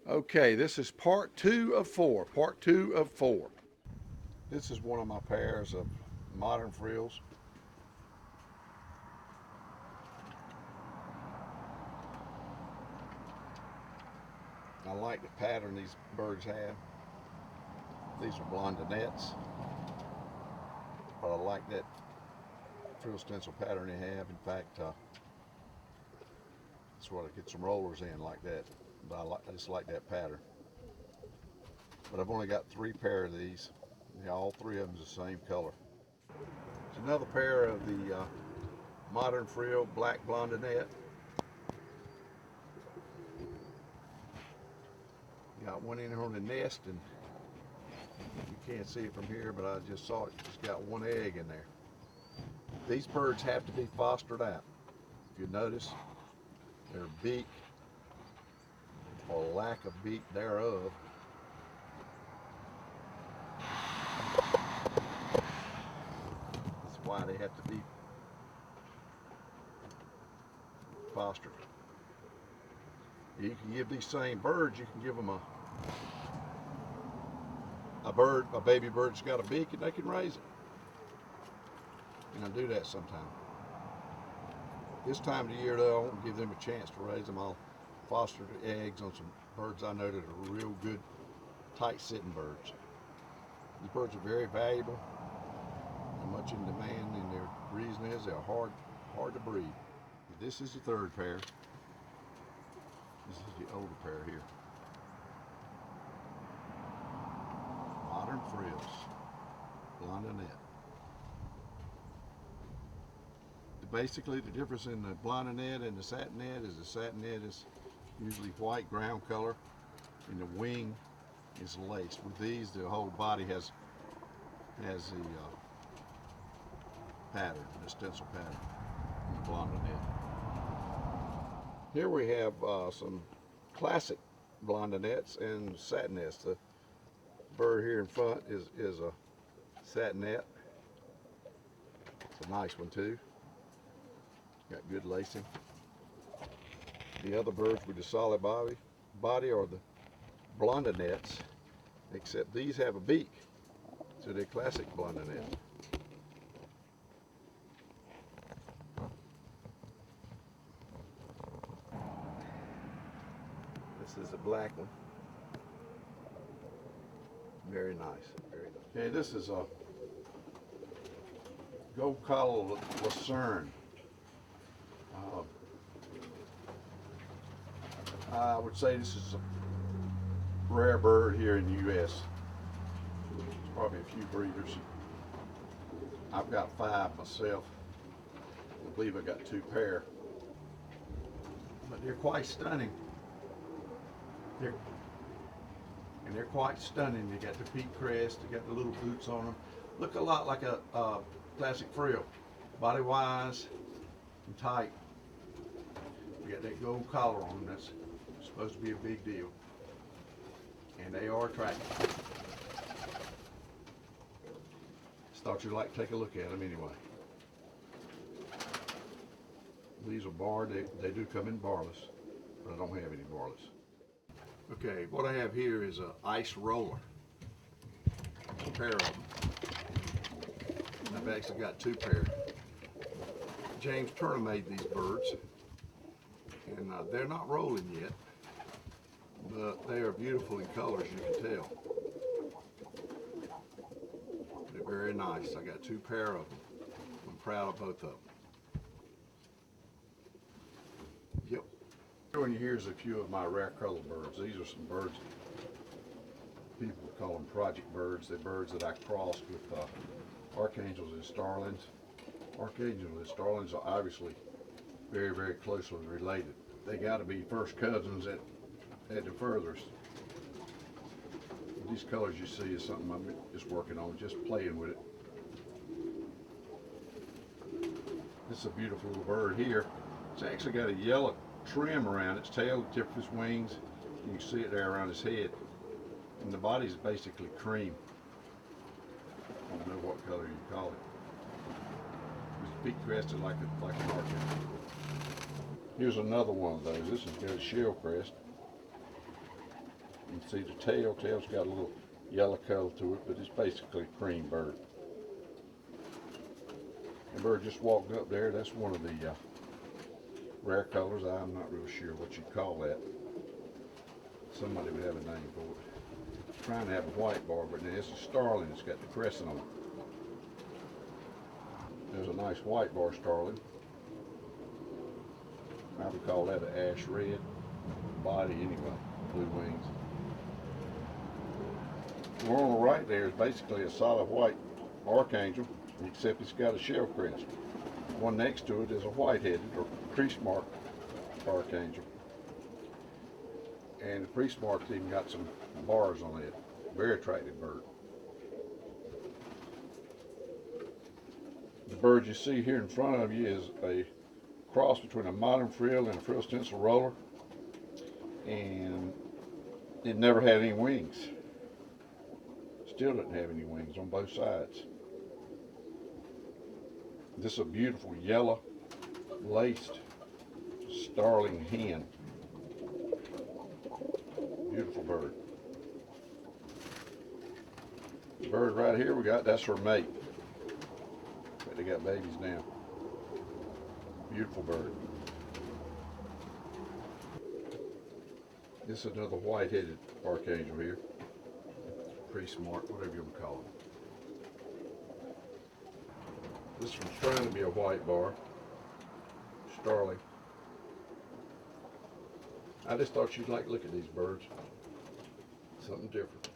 Okay, this is part two of four. Part two of four. This is one of my pairs of modern frills. I like the pattern these birds have. These are blondinets, but I like that frill stencil pattern they have. In fact, that's what I get some rollers in like that. But I just like that pattern. But I've only got 3 pair of these. Yeah, all 3 of them is the same color. It's another pair of the modern frill black blondinet. Got one in here on the nest, and you can't see it from here, but I just saw it. It's got 1 egg in there. These birds have to be fostered out. If you notice, their beak, or lack of beak thereof, that's why they have to be fostered. You can give these same birds, you can give them a baby bird that's got a beak, and they can raise it. And I do that sometimes. This time of the year, though, I won't give them a chance to raise them. I'll foster the eggs on some birds I know that are real good, tight-sitting birds. These birds are very valuable. They're much in demand, and their reason is they're hard to breed. This is the 3rd pair. This is the older pair here. Modern frills, blondinet. Basically, the difference in the blondinet and the satinet is the satinet is usually white ground color, and the wing is laced. With these, the whole body has the pattern, the stencil pattern in the blondinet. Here we have some classic blondinets and satinets. The bird here in front is a satinet. It's a nice one too. Got good lacing. The other birds with the solid body are the blondinets, except these have a beak, so they're classic blondinets. This is a black one. Very nice, very nice. Okay, this is a gold collar lucerne. I would say this is a rare bird here in the U.S. There's probably a few breeders. I've got 5 myself. I believe I got 2 pair. But they're quite stunning. They're quite stunning. They got the peak crest, they got the little boots on them. Look a lot like a classic frill. Body wise and tight. We got that gold collar on them. That's supposed to be a big deal. And they are attractive. Just thought you'd like to take a look at them anyway. These are barred. They do come in barless, but I don't have any barless. Okay, what I have here is an ice roller. A pair of them. I've actually got 2 pair. James Turner made these birds, and they're not rolling yet, but they are beautiful in colors, you can tell. They're very nice. I got 2 pair of them. I'm proud of both of them. Yep. Showing you here's a few of my rare color birds. These are some birds, people call them project birds. They're birds that I crossed with archangels and starlings. Archangels and starlings are obviously very, very closely related. They got to be first cousins at the furthest. These colors you see is something I'm just working on, just playing with it. This is a beautiful little bird here. It's actually got a yellow trim around its tail, the tip of its wings. You can see it there around his head. And the body's basically cream. I don't know what color you call it. It's peak crested like an archer. Here's another one of those. This has got a shell crest. You can see the tail's got a little yellow color to it, but it's basically a cream bird. The bird just walked up there. That's one of the rare colors. I'm not really sure what you call that. Somebody would have a name for it. I'm trying to have a white bar, but it's a starling. It's got the crescent on it. There's a nice white bar starling. I would call that an ash red body anyway, blue wings. The one on the right there is basically a solid white archangel, except it's got a shell crest. One next to it is a white-headed or crease mark archangel. And the crease mark's even got some bars on it. Very attractive bird. The bird you see here in front of you is a cross between a modern frill and a frill stencil roller, and it never had any wings. Still doesn't have any wings on both sides. This is a beautiful yellow laced starling hen. Beautiful bird. The bird right here we got, that's her mate. But they got babies now. Beautiful bird. This is another white-headed archangel here. Pretty smart, whatever you want to call it. This one's trying to be a white bar. Starling. I just thought you'd like to look at these birds. Something different.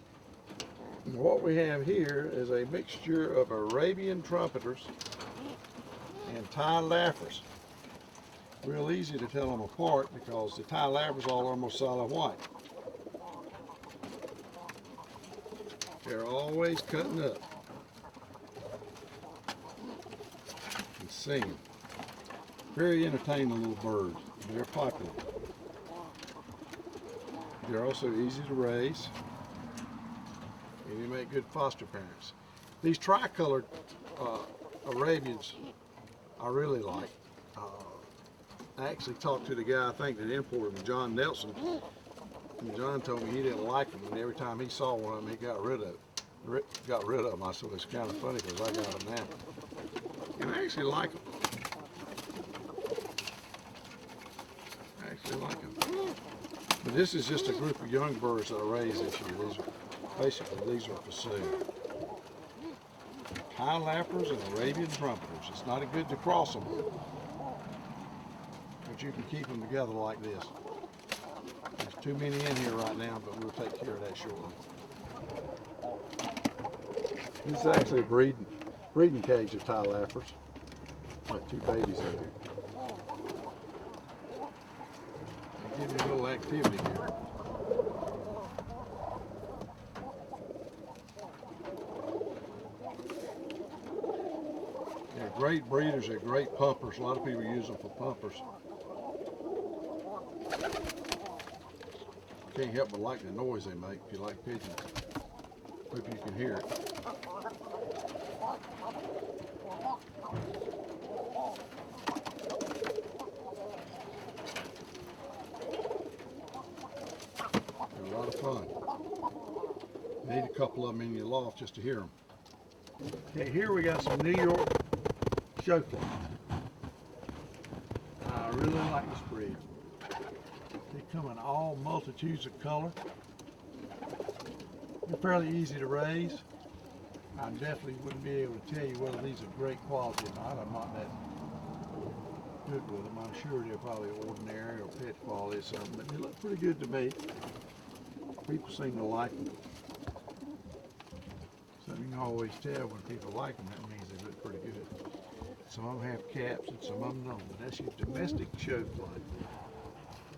What we have here is a mixture of Arabian trumpeters and Thai laughers. Real easy to tell them apart because the Thai laughers are almost solid white. They're always cutting up and singing. Very entertaining little birds. They're popular. They're also easy to raise, and they make good foster parents. These tricolored Arabians I really like. I actually talked to the guy, I think, that imported them, John Nelson, and John told me he didn't like them, and every time he saw one of them, he got rid of them. I said, it's kind of funny because I got them now. And I actually like them. But this is just a group of young birds that I raised this year. These are for sale. Thai lappers and Arabian trumpeters. It's not good to cross them, but you can keep them together like this. There's too many in here right now, but we'll take care of that shortly. This is actually a breeding cage of Thai lappers. Got two babies in here. Give you a little activity here. They're great breeders, they're great pumpers. A lot of people use them for pumpers. Can't help but like the noise they make if you like pigeons. Hope you can hear it. They're a lot of fun. You need a couple of them in your loft just to hear them. Okay, here we got some New York showcase. I really like this breed. They come in all multitudes of color. They're fairly easy to raise. I definitely wouldn't be able to tell you whether these are great quality or not. I'm not that good with them. I'm sure they're probably ordinary or pet quality or something, but they look pretty good to me. People seem to like them. So you can always tell when people like them, that means they look pretty good. Some of them have caps and some of them don't, but that's your domestic showfly.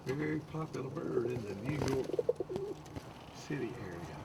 Very popular bird in the New York City area.